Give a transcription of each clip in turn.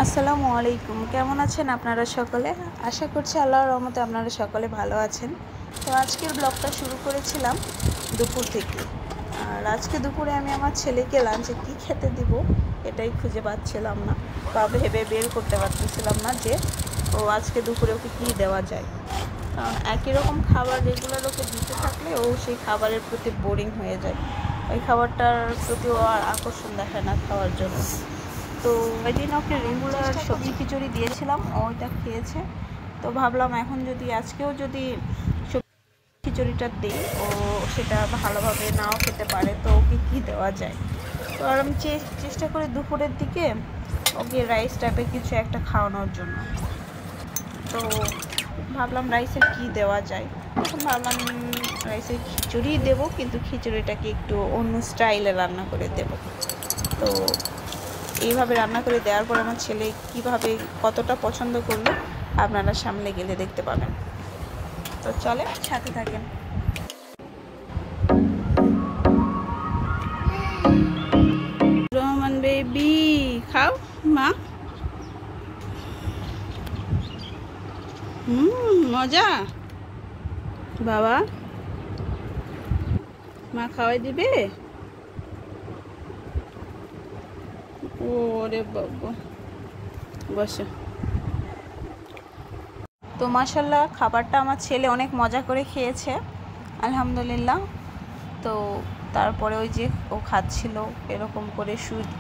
আসসালামু আলাইকুম। কেমন আছেন আপনারা সকলে? আশা করছি আল্লাহর রহমতে আপনারা সকলে ভালো আছেন। তো আজকের ব্লগটা শুরু করেছিলাম দুপুর থেকে। আর আজকে দুপুরে আমি আমার ছেলেকে লাঞ্চে কী খেতে দিব এটাই খুঁজে পাচ্ছিলাম না, বা ভেবে বের করতে পারতেছিলাম না যে আজকে দুপুরে ওকে কী দেওয়া যায়। কারণ একই রকম খাবার রেগুলার ওকে দিতে থাকলে ও সেই খাবারের প্রতি বোরিং হয়ে যায়, ওই খাবারটার প্রতি ও আর আকর্ষণ দেখায় না খাওয়ার জন্য। তো ওই দিন ওকে রেগুলার সবজি খিচুড়ি দিয়েছিলাম, ওইটা খেয়েছে। তো ভাবলাম এখন যদি আজকেও যদি খিচুড়িটা দিই, ও সেটা ভালোভাবে নাও খেতে পারে, তো ওকে কী দেওয়া যায়। তো আর আমি চেষ্টা করি দুপুরের দিকে ওকে রাইস টাইপের কিছু একটা খাওয়ানোর জন্য। তো ভাবলাম রাইসের কী দেওয়া যায়, তখন ভাবলাম রাইসের খিচুড়ি দেবো, কিন্তু খিচুড়িটাকে একটু অন্য স্টাইলে রান্না করে দেব। তো এইভাবে রান্না করে দেওয়ার পর আমার ছেলে কীভাবে কতটা পছন্দ করলো আপনারা সামনে গেলে দেখতে পাবেন। তো চলে সাথে থাকেন। রহমান বেবি খাও মা। মজা বাবা, মা খাওয়াই দিবে। ওরে বাবা, বসো। তো মাশাল্লাহ খাবারটা আমার ছেলে অনেক মজা করে খেয়েছে, আলহামদুলিল্লাহ। তো তারপরে ওই যে ও খাচ্ছিল এরকম করে,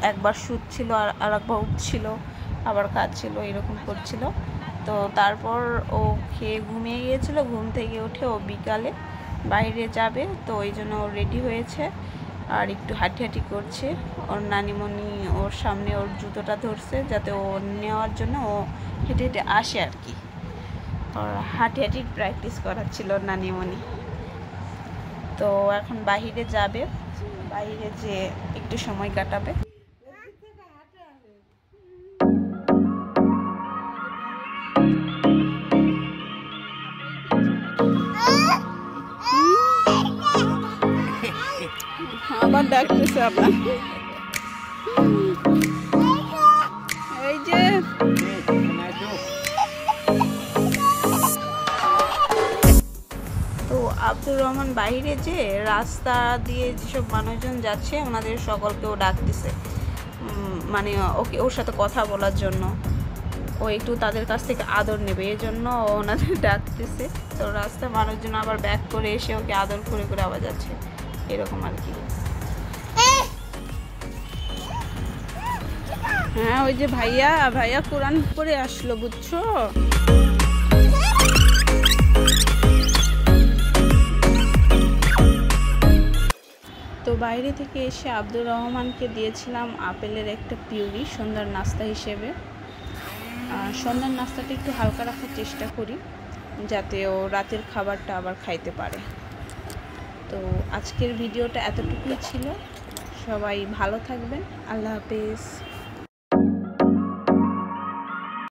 একবার শুচ্ছিল আর একবার উঠছিল, আবার খাচ্ছিল, এরকম করছিল। তো তারপর ও খেয়ে ঘুমিয়ে গিয়েছিল। ঘুম থেকে উঠে ও বিকালে বাইরে যাবে, তো ওই জন্য ও রেডি হয়েছে আর একটু হাঁটি করছে। ওর নানিমণি ওর সামনে ওর জুতোটা ধরছে যাতে ও নেওয়ার জন্য ও হেঁটে হেঁটে আসে আর কি। ওর হাঁটি প্র্যাকটিস করাচ্ছিল নানিমণি। তো এখন বাহিরে যাবে, বাইরে যে একটু সময় কাটাবে। আবার ডাকতেছে আপনার, এই যে তো আব্দুর রহমান বাইরে যে রাস্তা দিয়ে যেসব মানুষজন যাচ্ছে ওনাদের সকলকেও ডাকতেছে, মানে ওকে ওর সাথে কথা বলার জন্য, ও একটু তাদের কাছ থেকে আদর নেবে, এই জন্য ওনাদের ডাকতেছে। তো রাস্তায় মানুষজন আবার ব্যাক করে এসে ওকে আদর করে আবার যাচ্ছে, এরকম আর কি। হ্যাঁ, ওই যে ভাইয়া কোরআন পড়ে আসলো, বুঝছো। তো বাইরে থেকে এসে আব্দুর রহমানকে দিয়েছিলাম আপেলের একটা পিউরি সন্ধ্যার নাস্তা হিসেবে। সন্ধ্যার নাস্তাটা একটু হালকা রাখার চেষ্টা করি যাতে ও রাতের খাবারটা আবার খাইতে পারে। তো আজকের ভিডিওটা এতটুকুই ছিল। সবাই ভালো থাকবেন, আল্লাহ হাফেজ।